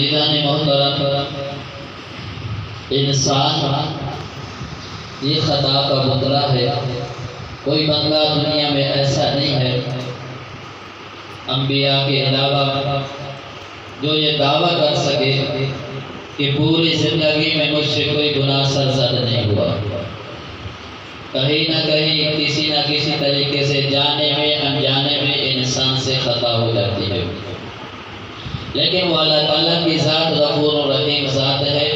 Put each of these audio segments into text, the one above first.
عزیزان محترم، انسان یہ خطا کا مطلع ہے۔ کوئی بندہ دنیا میں ایسا نہیں ہے انبیاء کے علاوہ جو یہ دعویٰ کر سکے کہ پوری زندگی میں مجھ سے کوئی گناہ سرزد نہیں ہوا۔ کہیں نہ کہیں کسی نہ کسی طریقے سے جانے میں انجانے میں انسان سے خطا ہو جاتی ہے، لیکن وہ اللہ تعالیٰ کی ذات غفور و رحیم ذات ہے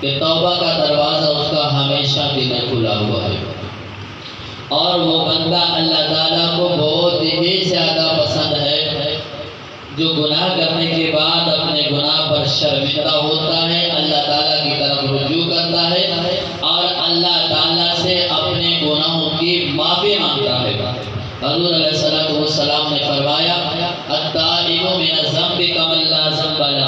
کہ توبہ کا دروازہ اس کا ہمیشہ کے لیے کھلا ہوا ہے، اور وہ بندہ اللہ تعالیٰ کو بہت ہی زیادہ پسند ہے جو گناہ کرنے کے بعد اپنے گناہ پر شرمندہ ہوتا ہے، اللہ تعالیٰ کی طرف رجوع کرتا ہے اور اللہ تعالیٰ سے اپنے گناہوں کی معافی مانگتا ہے۔ حضور علیہ السلام نے فرمایا التائب من الذنب کمن لا ذنب لہ،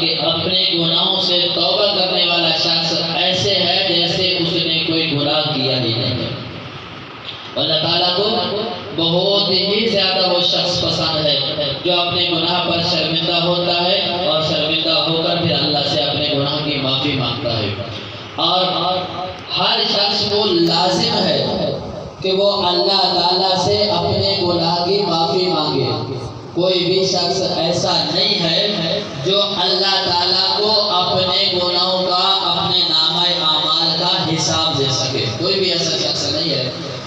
کہ اپنے گناہوں سے توبہ کرنے والا شخص ایسے ہے جیسے اس نے کوئی گناہ کیا ہی نہیں ہے۔ اللہ تعالیٰ کو بہت ہی زیادہ وہ شخص پسند ہے جو اپنے گناہ پر شرمندہ ہوتا ہے اور شرمندہ ہو کر پھر اللہ سے اپنے گناہ کی معافی مانگتا ہے۔ اور ہر شخص کو لازم ہے کہ وہ اللہ تعالیٰ سے اپنے گناہ کی معافی مانگے۔ کوئی بھی شخص ایسا نہیں ہے جو اللہ تعالیٰ کو اپنے گناہوں کا، اپنے نامہ اعمال کا حساب دے سکے۔ کوئی بھی ایسا شخص نہیں ہے۔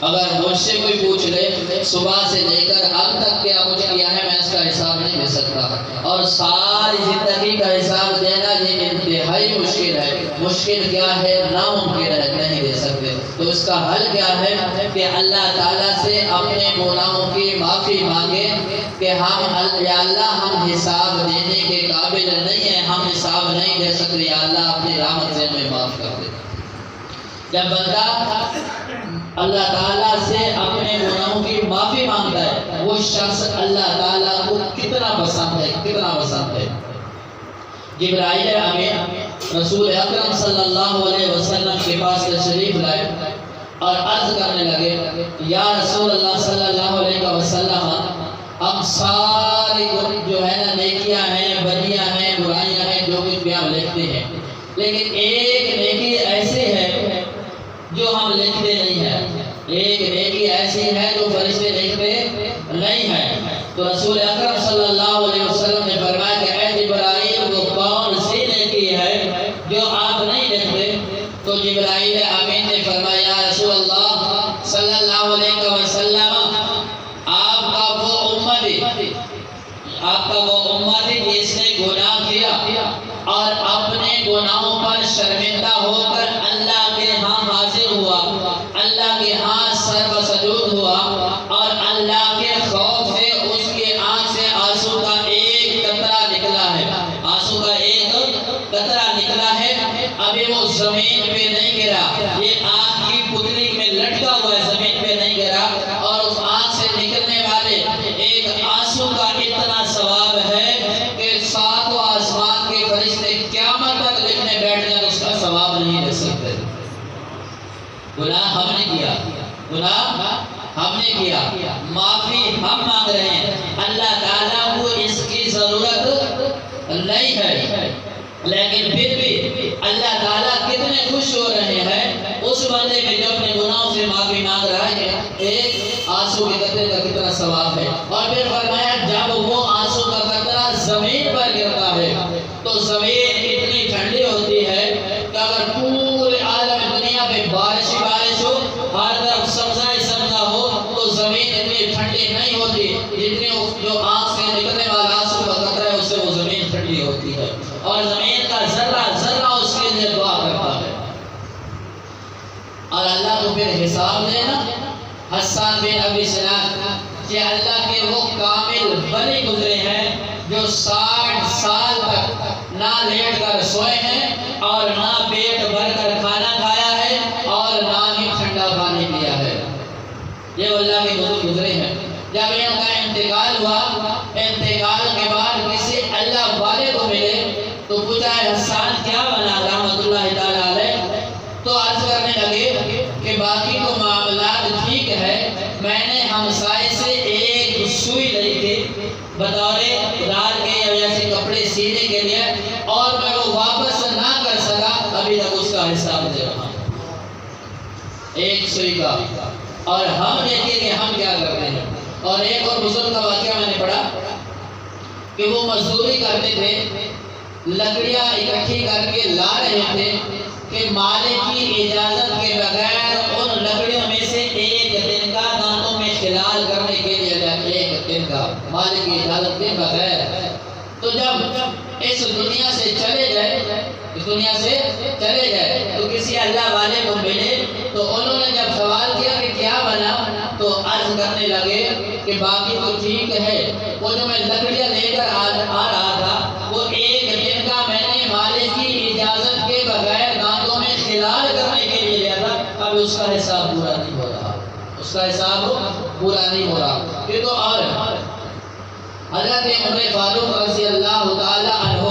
اگر مجھ سے کوئی پوچھ لے صبح سے لے کر اب تک کیا کچھ کیا ہے، میں اس کا حساب نہیں دے سکتا، اور ساری زندگی کا حساب دینا یہ انتہائی مشکل ہے۔ مشکل کیا ہے؟ ناممکن ہے، نہیں دے سکتے۔ تو اس کا حل کیا ہے کہ اللہ تعالیٰ سے اپنے گناہوں کی معافی مانگے کہ یا اللہ ہم حساب دینے کے قابل نہیں ہیں، ہم حساب نہیں دے سکتے، یا اللہ اپنی رحمت سے ہمیں معاف کر دے۔ جب بندہ اللہ تعالیٰ سے اپنے گناہوں کی معافی مانگتا ہے، وہ شخص اللہ تعالیٰ کو کتنا پسند ہے، کتنا پسند ہے۔ جبرائیل امین رسول اکرم صلی اللہ علیہ وسلم کے پاس تشریف لائے اور عرض کرنے لگے یا رسول اللہ صلی اللہ علیہ وسلم، ہم ساری جو ہے نا نیکیاں ہیں، بدیاں ہیں، برائیاں ہیں، جو کچھ بھی ہم لکھتے ہیں، لیکن ایک نیکی ایسی ہے جو ہم لکھتے نہیں ہیں، ایک نیکی ایسی ہے جو فرشتے لکھتے نہیں ہیں۔ تو رسول اکرم صلی اللہ علیہ وسلم نے فرمایا کہ اے جبرائیل، وہ کون سی نیکی ہے جو آپ نہیں لکھتے؟ تو جبرائیل امین نے فرمایا یا رسول اللہ صلی اللہ علیہ وسلم، آپ کا وہ امتی جس نے گناہ کیا اور اپنے گناہوں پر شرمندہ ہو کر اللہ کے ہاں حاضر ہوا، اللہ کے ہاں سر و سجود ہوا، اور اللہ کے خوف سے اس کے آنکھ سے آنسو کا ایک قطرہ نکلا ہے، آنسو کا ایک قطرہ نکلا ہے، ابھی وہ زمین پہ نہیں گرا، یہ آنکھ کی پتلی میں لٹکا ہوا ہے، زمین پہ نہیں گرا، اور اس آنکھ سے نکلنے والے ایک آنسو کا اتنا ثواب ہے کہ ساتوں آسمان کے فرشتے قیامت تک لکھنے بیٹھ جائیں اس کا ثواب نہیں لے سکتے۔ گناہ ہم نے کیا، گناہ ہم نے کیا، معافی ہم مانگ رہے ہیں، اللہ تعالیٰ کو اس کی ضرورت نہیں ہے، لیکن پھر بھی اللہ تعالیٰ کتنے خوش ہو رہے ہیں اس بندے میں جو اپنے گناہوں سے معافی مانگ رہا ہے۔ ایک آنسو کے قطرے کا کتنا ثواب ہے، اور پھر فرمایا جب وہ آنسو کا قطرہ زمین پر گرتا ہے تو زمین اتنی ٹھنڈی ہوتی ہے کہ اگر پورے عالم دنیا پہ بارش ہی بارش ہو، ہر طرف سبزہ ہی سبزہ ہو، تو زمین اتنی ٹھنڈی نہیں ہوتی جتنی جو آنکھ سے نکلنے والا آنسو کا قطرہ ہے اس سے وہ زمین ٹھنڈی ہوتی ہے، اور زمین کا ذرہ ذرہ اس کے لیے دعا کرتا ہے، اور اللہ کو پھر حساب دینا۔ حسان بن ابی سنان کہ اللہ کے وہ کامل ولی گزرے ہیں جو 60 سال تک نہ لیٹ کر سوئے ہیں اور نہ پیٹ بھر کر کھانا کھایا ہے اور نہ ہی ٹھنڈا پانی پیا ہے، یہ اللہ کے بزرگ گزرے ہیں۔ جب ان کا انتقال ہوا، انتقال کے بعد کسی اللہ والے کو ملے تو پوچھا ہے حسان کیا بنا رحمۃ اللہ تعالیٰ علیہ؟ تو عرض کرنے لگے کہ باقی تو معاملات ٹھیک ہے، میں نے ہمسائے سے ایک سوئی لی تھی بطور رات کے یا ویسے کپڑے ہوئی ہے اور میں وہ واپس نہ کر سکا، ابھی تک اس کا حساب دے رہا ہوں۔ ایک سوئی کا، اور ہم دیکھیں کہ ہم کیا کرتے ہیں۔ اور ایک اور بزرگ کا واقعہ میں نے پڑھا کہ وہ مزدوری کرتے تھے، لکڑیاں اکٹھی کر کے لا رہے تھے کہ مالک کی اجازت کے بغیر ان لکڑیوں میں سے ایک دن کا دانتوں میں خلال کرنے کے لیے جاتے، ایک دن کا مالک کی اجازت کے بغیر۔ تو جب اس دنیا سے چلے گئے، اس دنیا سے چلے گئے تو کسی اللہ والے کو ملے، تو انہوں نے جب سوال کیا کہ کیا بنا، تو عرض کرنے لگے کہ باقی تو ٹھیک ہے، وہ جو میں لکڑیاں لے کر آ رہا تھا وہ ایک دن کا میں نے مالک کی اجازت کے بغیر دانتوں میں خلال کرنے کے لیے لیا تھا، اب اس کا حساب پورا نہیں ہو رہا، اس کا حساب پورا نہیں ہو رہا۔ پھر تو اور حضرت عمر فاروق رضی اللہ تعالی عنہ،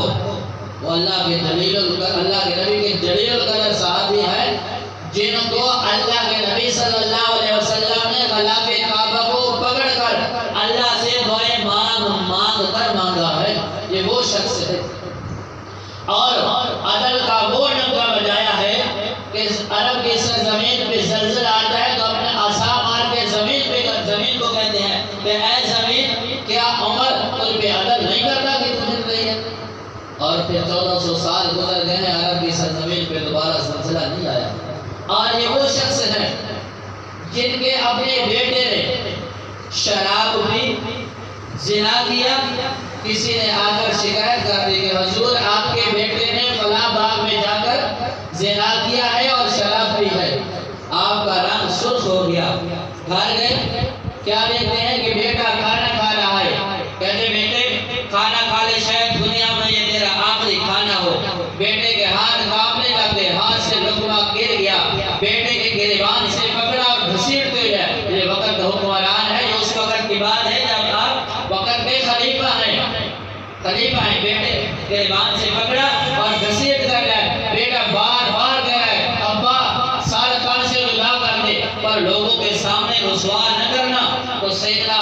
وہ اللہ کے نبی کے جلیل القدر صحابی ہیں، جن کو اللہ کے نبی صلی اللہ علیہ وسلم نے غلاف کعبہ کو پکڑ کر اللہ سے دعائیں مانگ کر مانگا ہے، یہ وہ شخص ہے۔ اور عدل کا وہ ڈنکا بجایا ہے کہ عرب کی سرزمین پہ زلزلہ آتا ہے تو اپنے عصا مار کے زمین کو کہتے ہیں کہ اے زمین، کیا عمر تجھ پہ عدل نہیں کرتا کہ تو جل رہی ہے؟ اور پھر 1400 سال گزر گئے ہیں، عرب کی سرزمین پہ دوبارہ زلزلہ نہیں آیا۔ اور یہ وہ شخص ہیں جن کے اپنے بیٹے نے شراب پی، زنا کیا، کسی نے آ کر شکایت کر دی کہ حضور آپ کے بیٹے نے فلاں باغ میں جا کر زنا کیا ہے اور شراب پی ہے، آپ کا رنگ سرخ ہو گیا۔ گھر گئے، کیا دیکھتے ہیں کہ بیٹا کھانا کھا رہا ہے، کہتے بیٹے کھانا کھا لے، شاید دنیا میں یہ تیرا آخری کھانا ہو۔ بیٹے کے ہاتھ کانپنے لگے، ہاتھ سے لقمہ گر گیا، بیٹے کے گریبان سے پکڑا اور گھسیٹتے ہوئے، یہ وقت حکمران ہے، یہ اس وقت کی بات ہے جب آپ وقت کے خلیفہ ہیں، بیٹے گریبان سے پکڑا اور گھسیٹ کر گئے۔ بیٹا بار بار کہہ رہا ہے ابا سال کان سے جدا کر دے، پر لوگوں کے سامنے رسوا نہ کرنا۔ تو سیدنا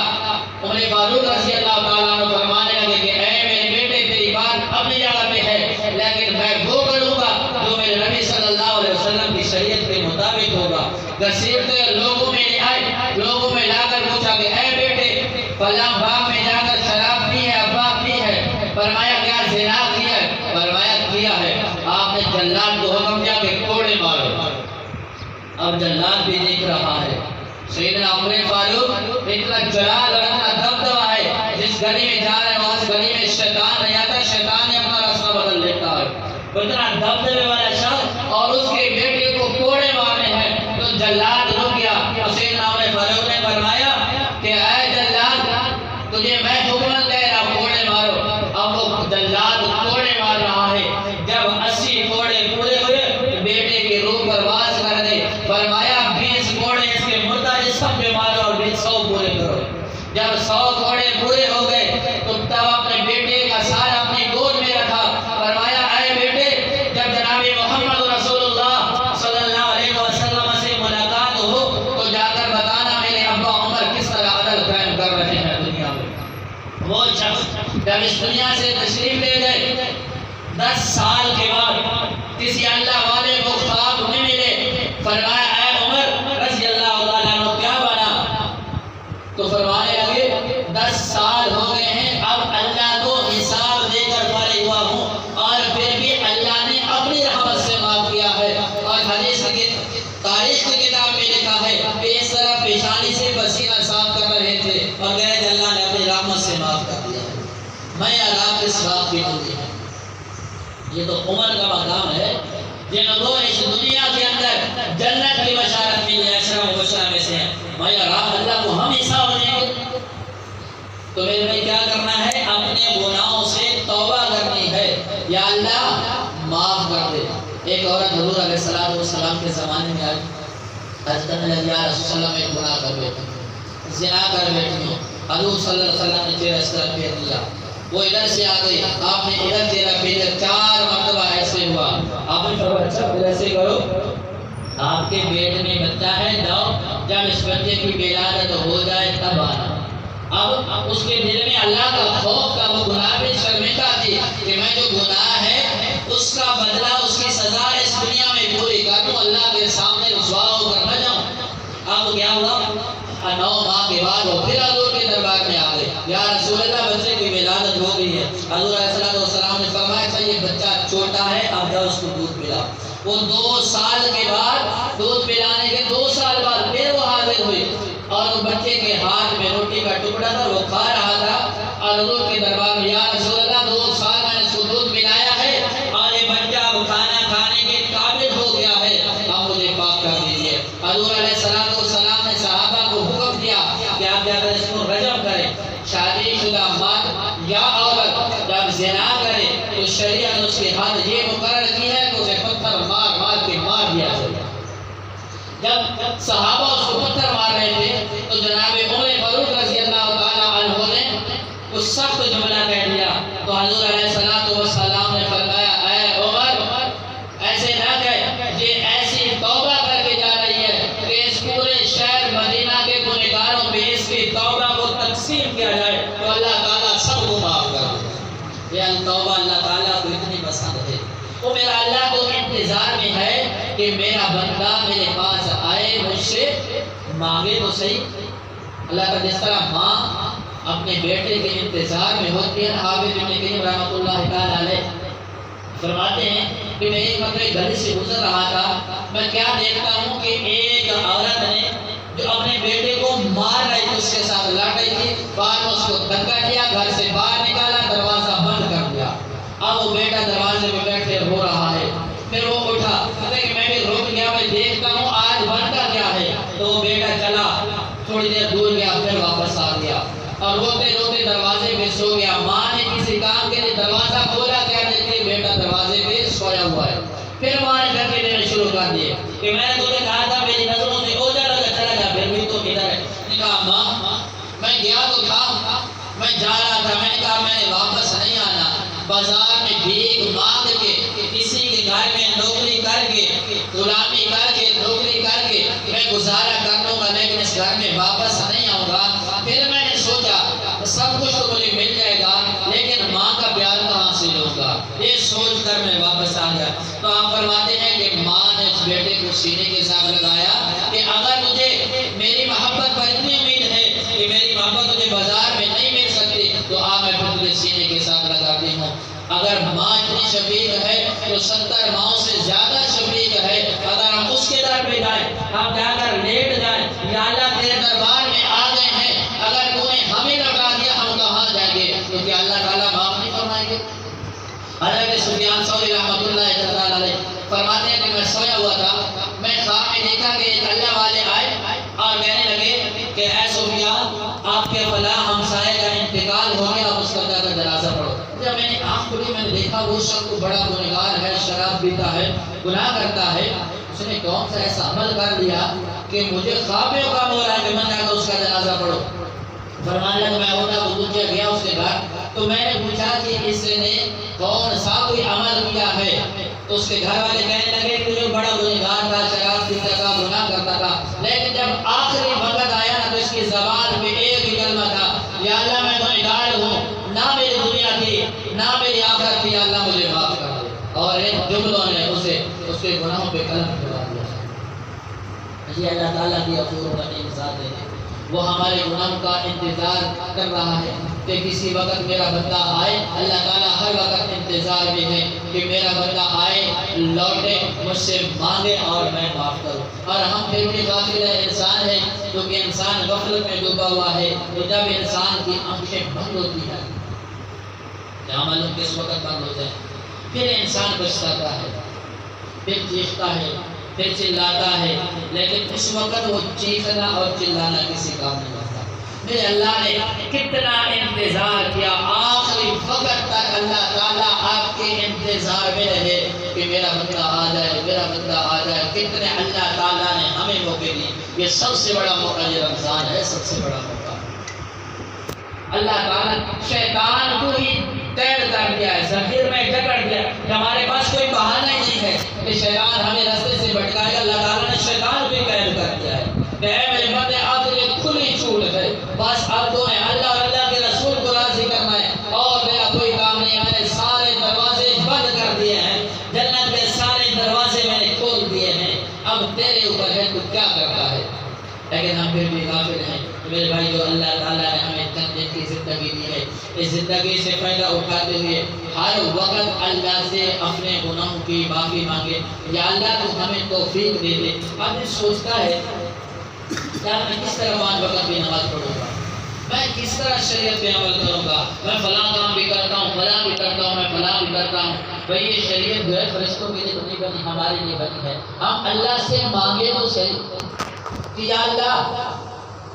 عمر فاروق رضی اللہ تعالیٰ عنہ فرمانے لگے کہ اے میرے بیٹے، تیری بات اپنی جگہ پہ ہے، لیکن میں وہ کروں گا جو میرے نبی صلی اللہ علیہ وسلم کی شریعت کے مطابق ہوگا۔ گھسیٹتے لوگوں میں لے آئے، لوگوں میں لا کر پوچھا کہ اے بیٹے فلاں باغ میں جا کر شراب پی ہے، ابا پی ہے؟ فرمایا کیا زنا کیا ہے؟ فرمایا کیا ہے۔ آپ نے جلاد کو حکم دیا کہ کوڑے مارو۔ اب جلاد بھی دیکھ رہا ہے، سیدنا عمر فاروق اتنا جلال اور اتنا دبدبا ہے، جس گلی میں جا رہے ہیں وہاں اس گلی میں شیطان نہیں آتا، شیطان نے اپنا راستہ بدل لیتا ہے۔ اتنا دبدبے والا شخص اور اس کے بیٹے کو کوڑے مارنے ہیں، تو جلاد رک گیا۔ سیدنا عمر فاروق نے فرمایا کہ اے جلاد، تجھے میں حکم دے رہا ہوں کوڑے مارو۔ اب وہ جلاد کوڑے مار رہا ہے، جب 80 کوڑے پورے ہوئے بیٹے کے روح پر واز کر دے، فرمایا 20 کوڑے اس کے مردہ جسم پہ مارو اور 100 پورے کرو۔ جب 100 کوڑے پورے ہو گئے تو تب اپنے بیٹے کا سار اپنی گود میں رکھا، فرمایا اے بیٹے، جب جناب محمد رسول اللہ صلی اللہ علیہ وسلم سے ملاقات ہو تو جا کر بتانا میرے ابا عمر کس طرح عدل قائم کر رہے ہیں دنیا میں۔ وہ شخص جب اس دنیا سے تشریف لے گئے، 10 سال کے بعد کسی اللہ والے کو خواب میں ملے، فرمایا اے عمر رضی اللہ تعالیٰ عنہ کیا بنا؟ تو فرمانے لگے 10 سال ہو گئے ہیں، اب اللہ کو حساب دے کر فارغ ہوا ہوں، اور پھر بھی اللہ نے اپنی رحمت سے معاف کیا ہے۔ اور حدیث کی تاریخ کی کتاب میں لکھا ہے کہ اس طرح پیشانی سے پسینہ صاف کر رہے تھے اور گئے کہ اللہ نے اپنی رحمت سے معاف کر دیا ہے۔ میں آپ کس بات کی ہوتی ہے؟ یہ تو عمر کا مقام ہے جن کو اس دنیا کے اندر جنت کی بشارت ملی، اشرا مبشرہ میں سے ہیں۔ میں اللہ کو ہم حساب دیں گے، تو میرے بھائی کیا کرنا ہے؟ اپنے گناہوں سے توبہ کرنی ہے، یا اللہ معاف کر دے۔ ایک عورت حضور علیہ السلام کے زمانے میں آئی، حضرت علی یا رسول اللہ میں گناہ کر بیٹھی، زنا کر بیٹھی ہوں، حضور صلی اللہ علیہ وسلم نے چہرہ اس طرح پھیر دیا، وہ ادھر سے آ گئی، آپ نے ادھر چہرہ پھیر دیا، 4 مرتبہ ایسے ہوا۔ آپ نے فرمایا اچھا پھر ایسے کرو، آپ کے پیٹ میں بچہ ہے، جاؤ جب اس بچے کی ولادت ہو جائے تب آنا۔ اب اس کے دل میں اللہ کا خوف کا، وہ گناہ میں شرمندہ تھی کہ میں جو گناہ ہے اس کا بدلہ، اس کی سزا اس دنیا میں پوری کر دوں، اللہ کے سامنے رسوا ہو کر نہ جاؤں۔ اب کیا ہوا؟ 9 ماہ کے بعد وہ پھر حضور کے دربار میں آ گئے، یا رسول اللہ بچے کی ولادت ہو گئی ہے۔ حضور علیہ السلام نے فرمایا اچھا یہ بچہ چھوٹا ہے، اب جاؤ اس کو دودھ پلا۔ وہ 2 سال کے بعد دودھ پلانے کے 2 سال بعد پھر وہ حاضر ہوئے، اور وہ بچے کے ہاتھ میں روٹی کا ٹکڑا تھا، وہ کھا رہا تھا، اور حضور کے دربار میں یا رسول اللہ 2 سال میں نے اس کو دودھ پلایا ہے اور یہ بچہ اب کھانا کھانے کے قابل ہو گیا ہے، اب مجھے پاک کر دیجیے۔ حضور علیہ السلام نے صحابہ کو حکم دیا کہ آپ جا کر اس کو رجم کریں۔ شادی شدہ مرد یا عورت جب زنا کرے تو شریعت نے اس کی حد یہ مقرر کی ہے کہ اسے پتھر مار مار کے مار دیا جائے۔ جب صحابہ اس کو پتھر مار رہے تھے تو جناب عمر فاروق رضی اللہ تعالیٰ عنہ نے کچھ سخت جملہ کہہ دیا، تو حضور علیہ السلام نے فرمایا اے عمر ایسے نہ کہہ، یہ ایسی توبہ کر کے جا رہی ہے کہ اس پورے شہر مدینہ کے گنہگاروں پہ اس کی توبہ کو تقسیم کیا جائے تو اللہ تعالیٰ سب کو معاف کر دے۔ یہ توبہ اللہ تعالیٰ کو اتنی پسند ہے، وہ میرا اللہ کو انتظار میں ہے کہ میرا بندہ میرے پاس آئے، مجھ سے مانگے تو صحیح۔ اللہ کا جس طرح ماں اپنے بیٹے کے انتظار میں ہوتی ہے، حافظ ابن قیم رحمۃ اللہ تعالی علیہ فرماتے ہیں کہ میں ایک مرتبہ گلی سے گزر رہا تھا، میں کیا دیکھتا ہوں کہ ایک عورت نے جو اپنے بیٹے کو مار رہی تھی، اس کے ساتھ لڑ رہی تھی، بعد میں اس کو دھکا دیا، گھر سے باہر نکالا، دروازہ بند کر دیا۔ اب وہ بیٹا دروازے میں بیٹھے رو رہا ہے، پھر وہ اٹھا، کہتے کہ میں بھی رک گیا، میں دیکھتا ہوں آج بنتا کیا ہے، تو وہ بیٹا چلا، تھوڑی دیر دور گیا، پھر واپس آ گیا اور روتے روتے دروازے پہ سو گیا۔ ماں نے کسی کام کے لیے دروازہ کھولا، کیا دیکھتے بیٹا دروازے پہ سویا ہوا ہے۔ پھر ماں نے دھکے دینے شروع کر دیے کہ میں نے تجھے کہا تھا میری نظروں سے اوجھل ہو جا، چلا جا، پھر بھی تو ادھر ہے۔ نے کہا ماں میں گیا تو تھا، میں جا رہا تھا، میں نے کہا میں نے واپس نہیں آنا، بازار میں بھیک مانگ کے کسی کے گھر میں نوکری کر کے غلامی کر کے نوکری کر کے میں گزارا کر لوں گا، لیکن اس گھر میں واپس نہیں آؤں گا۔ پھر میں نے سوچا سب کچھ تو مجھے مل جائے گا لیکن ماں کا پیار کہاں حاصل ہوگا، یہ سوچ کر میں واپس آ گیا۔ تو آپ فرماتے ہیں کہ ماں نے اس بیٹے کو سینے کے ساتھ لگایا کہ اگر مجھے میری محبت پر اتنی امید ہے کہ میری محبت تجھے بازار میں نہیں مل سکتی تو میں پھر تجھے سینے کے ساتھ لگاتی ہوں۔ اگر ماں اتنی شفیق ہے تو 70 ماؤں سے زیادہ شفیق ہے۔ اگر ہم اس کے در پہ جائیں، ہم جا کر لیٹ جائیں، یا اللہ تیرے دربار میں آ گئے ہیں، اگر تو نے ہمیں لوٹا دیا ہم کہاں جائیں گے؟ کیونکہ اللہ تعالیٰ معاف نہیں فرمائیں گے۔ حضرت سفیان ثوری رحمۃ اللہ تعالیٰ علیہ فرماتے ہیں کہ میں سویا ہوا تھا، میں خواب میں دیکھا کہ ایک اللہ والے آئے اور کہنے لگے کہ اے سفیان آپ کے فلاں ہمسائے کا انتقال ہو گیا، آپ اس کا جا کر جنازہ پڑھو۔ جب میں نے آنکھ کھلی میں نے دیکھا وہ شخص بڑا گنہگار ہے، شراب پیتا ہے، گناہ کرتا ہے، اس نے کون سا ایسا عمل کر لیا کہ مجھے خواب میں حکم ہو رہا ہے کہ میں جا کر اس کا جنازہ پڑھو۔ فرمانے لگا میں ہوتا بزرگ گیا اس کے گھر، تو میں نے پوچھا کہ اس نے کون سا کوئی عمل کیا ہے، تو اس کے گھر والے کہنے لگے کہ جو بڑا گنہگار تھا، شراب پیتا تھا، گناہ کرتا تھا، لیکن جب آخری وقت آیا نا تو اس کی زبان پہ ایک ہی کلمہ تھا، یا اللہ میں گنہگار ہوں، نہ میری دنیا تھی نہ میری آخرت تھی، اللہ مجھے معاف کر دے۔ اور ان جملوں نے اسے اس کے گناہوں پہ قلم چڑھا دیا۔ یہ اللہ تعالیٰ کی غفور رحیم ذات ہے، وہ ہمارے گناہوں کا انتظار کر رہا ہے کہ کسی وقت میرا بندہ آئے۔ اللہ تعالیٰ ہر وقت انتظار میں ہے کہ میرا بندہ آئے، لوٹے، مجھ سے مانگے اور میں معاف کروں۔ اور ہم پھر بھی غافل انسان ہیں کیونکہ انسان غفلت میں ڈوبا ہوا ہے۔ تو جب انسان کی آنکھیں بند ہوتی ہیں، کیا معلوم کس وقت بند ہوتے ہیں، پھر انسان پچھتاتا ہے، پھر چیختا ہے، پھر چلاتا ہے، لیکن اس وقت وہ چیخنا اور چلانا کسی کام نہیں ہوتا۔ میرے اللہ نے کتنا انتظار کیا، آخری وقت تک اللہ تعالیٰ آپ کے انتظار میں رہے کہ میرا بندہ آ جائے، میرا بندہ آ جائے۔ کتنے اللہ تعالیٰ نے ہمیں موقع دی، یہ سب سے بڑا موقع یہ رمضان ہے، سب سے بڑا موقع۔ اللہ تعالیٰ شیطان کو ہی تیر کر دیا ہے، ذخیر میں جکڑ دیا کہ ہمارے پاس کوئی بہانہ ہی نہیں ہے کہ شیطان ہمیں راستے سے بھٹکائے گا۔ اللہ تعالیٰ نے شیطان کو قید کر دیا ہے کہ اے میرے بندے اب تجھے کھلی چھوٹ ہے، بس اب تو ہے اللہ میرے بھائی جو اللہ تعالیٰ نے ہمیں چند دن کی زندگی دی ہے، اس زندگی سے فائدہ اٹھاتے ہوئے ہر وقت اللہ سے اپنے گناہوں کی معافی مانگے، یا اللہ تو ہمیں توفیق دے دے۔ آدمی سوچتا ہے یار میں کس طرح 5 وقت بھی نماز پڑھوں گا، میں کس طرح شریعت پہ عمل کروں گا، میں فلاں کام بھی کرتا ہوں، فلاں بھی کرتا ہوں، میں فلاں بھی کرتا ہوں۔ بھئی یہ شریعت جو ہے فرشتوں کے لیے تو نہیں بنی، ہمارے لیے بنی ہے۔ ہم اللہ سے مانگے تو صحیح کہ یا اللہ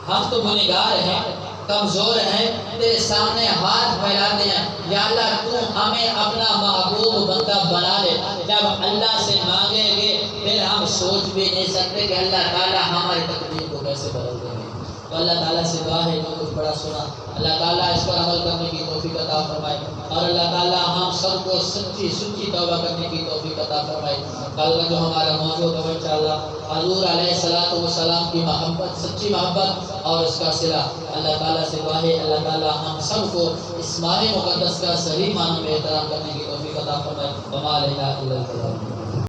ہم تو گنہگار ہیں، کمزور ہیں، تیرے سامنے ہاتھ پھیلاتے ہیں، یا اللہ تو ہمیں اپنا محبوب بندہ بنا لے۔ جب اللہ سے مانگیں گے پھر ہم سوچ بھی نہیں سکتے کہ اللہ تعالیٰ ہماری تقدیر کو کیسے بدل دیں گے۔ تو اللہ تعالیٰ سے دعا ہے جو کچھ بڑا سنا، اللہ تعالیٰ اس پر عمل کرنے کی توفیق عطا فرمائے، اور اللہ تعالیٰ ہم سب کو سچی توبہ کرنے کی توفیق عطا فرمائے۔ کل کا جو ہمارا موضوع ہے انشاءاللہ حضور علیہ السلام کی محبت، سچی محبت اور اس کا صلہ۔ اللہ تعالیٰ سے دعا ہے اللہ تعالیٰ ہم سب کو اس ماہ مقدس کا صحیح معنی میں احترام کرنے کی توفیق عطا فرمائے۔ وما علینا الا البلاغ۔